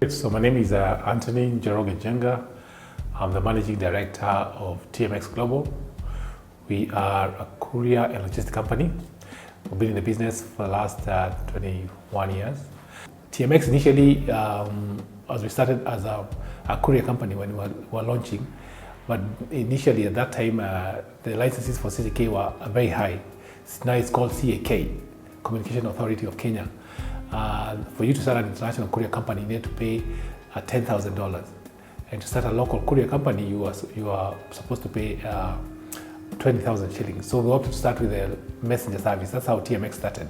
So my name is Anthony Njoroge Njenga. I'm the Managing Director of TMX Global. We are a courier and logistics company. We've been in the business for the last 21 years. TMX initially, as we started as a courier company when we were launching, but initially at that time, the licenses for CCK were very high. Now it's called CAK, Communication Authority of Kenya. For you to start an international courier company, you need to pay $10,000. And to start a local courier company, you are supposed to pay 20,000 shillings. So we opted to start with a messenger service. That's how TMX started.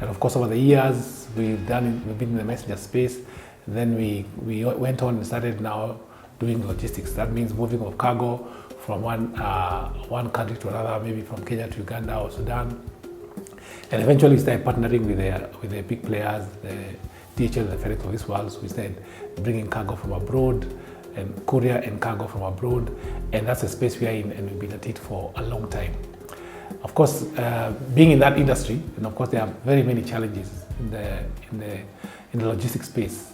And of course, over the years, we've been in the messenger space. Then we went on and started now doing logistics. That means moving of cargo from one country to another, maybe from Kenya to Uganda or Sudan. And eventually we started partnering with the big players, the DHL and the FedEx of this world. So we started bringing cargo from abroad, and courier and cargo from abroad. And that's the space we are in, and we've been at it for a long time. Of course, being in that industry, and of course there are very many challenges in the logistics space.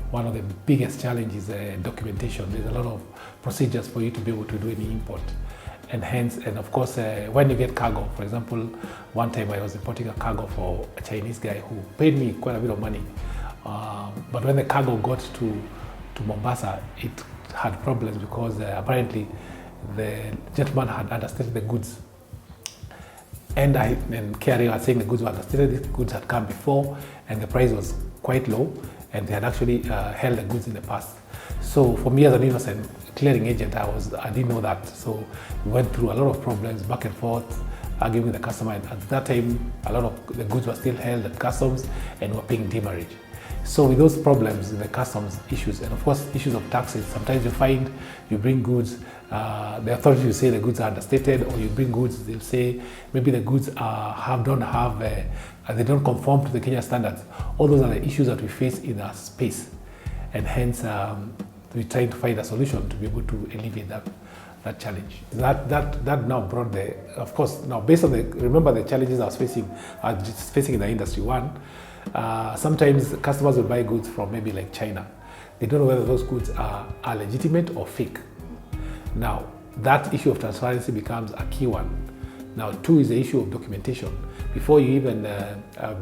One of the biggest challenges is documentation. There's a lot of procedures for you to be able to do any import. And hence, and of course, when you get cargo, for example, one time I was importing a cargo for a Chinese guy who paid me quite a bit of money. But when the cargo got to Mombasa, it had problems because apparently the gentleman had understated the goods. And carrier was saying the goods were understated, the goods had come before, and the price was quite low, and they had actually held the goods in the past. So for me as an innocent clearing agent, I didn't know that. So we went through a lot of problems, back and forth, arguing with the customer. And at that time, a lot of the goods were still held at customs and were paying demurrage. So with those problems, the customs issues, and of course issues of taxes, sometimes you find you bring goods, the authorities will say the goods are understated, or you bring goods, they'll say maybe the goods they don't conform to the Kenya standards. All those are the issues that we face in our space, and hence we're trying to find a solution to be able to alleviate that challenge. That now brought of course, now based on remember the challenges I was facing in the industry. One, sometimes customers will buy goods from maybe like China. They don't know whether those goods are legitimate or fake. Now, that issue of transparency becomes a key one. Now, two is the issue of documentation. Before you even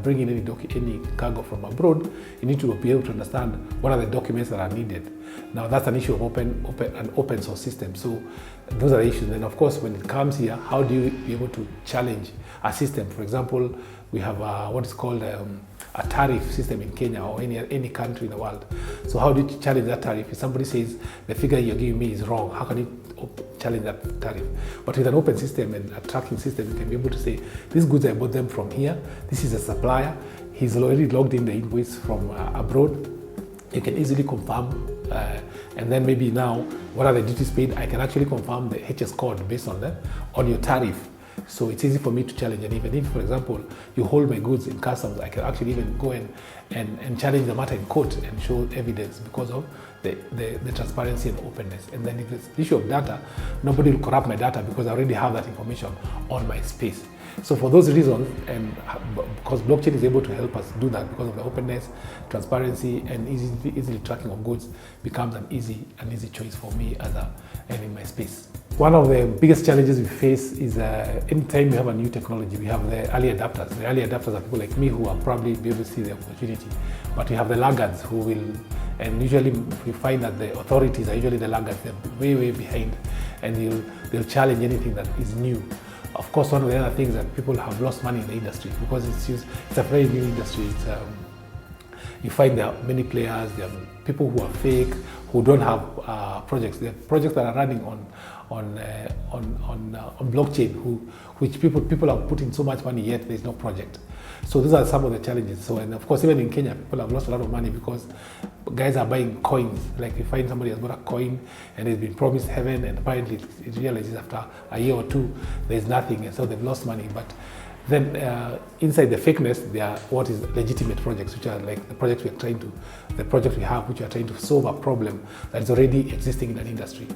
bring in any cargo from abroad, you need to be able to understand what are the documents that are needed. Now, that's an issue of an open source system. So those are the issues. And of course, when it comes here, how do you be able to challenge a system? For example, we have what is called a tariff system in Kenya or any country in the world. So how do you challenge that tariff? If somebody says the figure you're giving me is wrong, how can you challenge that tariff? But with an open system and a tracking system, you can be able to say, these goods I bought them from here, this is a supplier, he's already logged in the invoice from abroad. You can easily confirm, and then maybe now, what are the duties paid? I can actually confirm the HS code based on your tariff. So it's easy for me to challenge. And even if, for example, you hold my goods in customs, I can actually even go and challenge the matter in court and show evidence because of the transparency and openness. And then if it's the issue of data, nobody will corrupt my data because I already have that information on my space. So for those reasons, and because blockchain is able to help us do that because of the openness, transparency, and easily tracking of goods, becomes an easy choice for me and in my space. One of the biggest challenges we face is anytime we have a new technology, we have the early adapters. The early adapters are people like me who will probably be able to see the opportunity. But we have the laggards who will, and usually we find that the authorities are usually the laggards. They're way behind, and they'll challenge anything that is new. Of course, one of the other things that people have lost money in the industry because it's a very new industry. You find there are many players, there are people who are fake, who don't have projects. There are projects that are running on blockchain, which people have put in so much money, yet there's no project. So those are some of the challenges. So, and of course, even in Kenya, people have lost a lot of money because guys are buying coins. Like you find somebody has bought a coin and it's been promised heaven, and apparently it realizes after a year or two, there's nothing, and so they've lost money. But then inside the fakeness, there are what is legitimate projects, which are like the projects we have, which are trying to solve a problem that is already existing in an industry.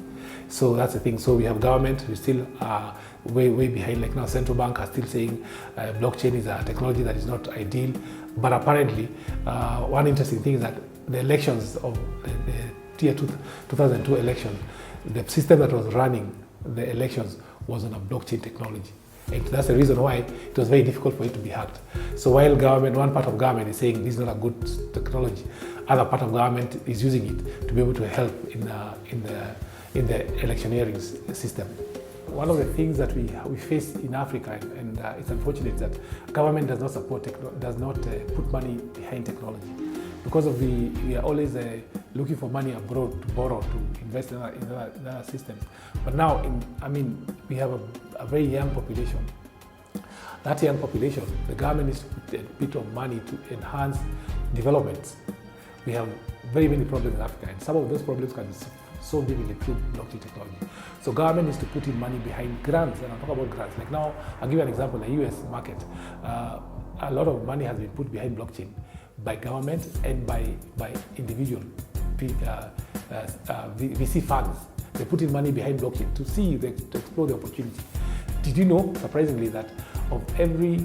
So that's the thing. So we have government, we still are way behind. Like now, central bank are still saying blockchain is a technology that is not ideal. But apparently, one interesting thing is that the elections of the year 2002 election, the system that was running the elections was on a blockchain technology. And that's the reason why it was very difficult for it to be hacked. So while one part of government is saying this is not a good technology, other part of government is using it to be able to help in the electioneering system. One of the things that we face in Africa, and it's unfortunate that government does not put money behind technology. Because of we are always looking for money abroad to borrow to invest in other systems. But now, we have a very young population. That young population, the government needs to put a bit of money to enhance development. We have very many problems in Africa, and some of those problems can be solved even through blockchain technology. So government needs to put in money behind grants, and I'll talk about grants. Like now, I'll give you an example, the US market. A lot of money has been put behind blockchain by government and by individual VC funds. They put in money behind blockchain to explore the opportunity. Did you know, surprisingly, that of every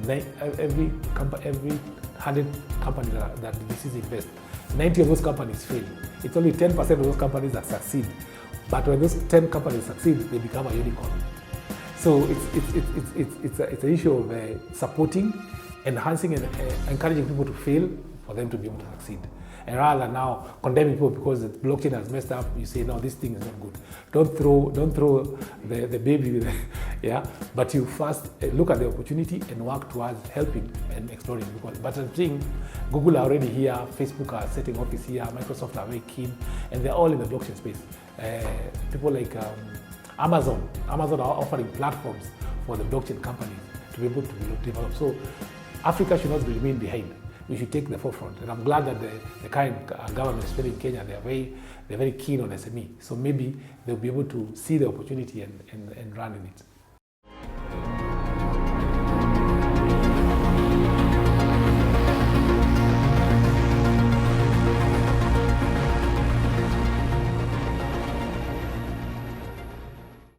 100 companies that VCs invest, 90 of those companies fail. It's only 10% of those companies that succeed. But when those 10 companies succeed, they become a unicorn. So it's an issue of supporting, enhancing, and encouraging people to fail for them to be able to succeed. And rather than now condemning people because the blockchain has messed up, you say, no, this thing is not good. Don't throw the baby with yeah. But you first look at the opportunity and work towards helping and exploring. But I'm saying Google are already here, Facebook are setting office here, Microsoft are very keen, and they're all in the blockchain space. People like Amazon are offering platforms for the blockchain companies to be able to develop. So Africa should not remain behind. We should take the forefront. And I'm glad that the current government, especially in Kenya, they're very keen on SME. So maybe they'll be able to see the opportunity and run in it.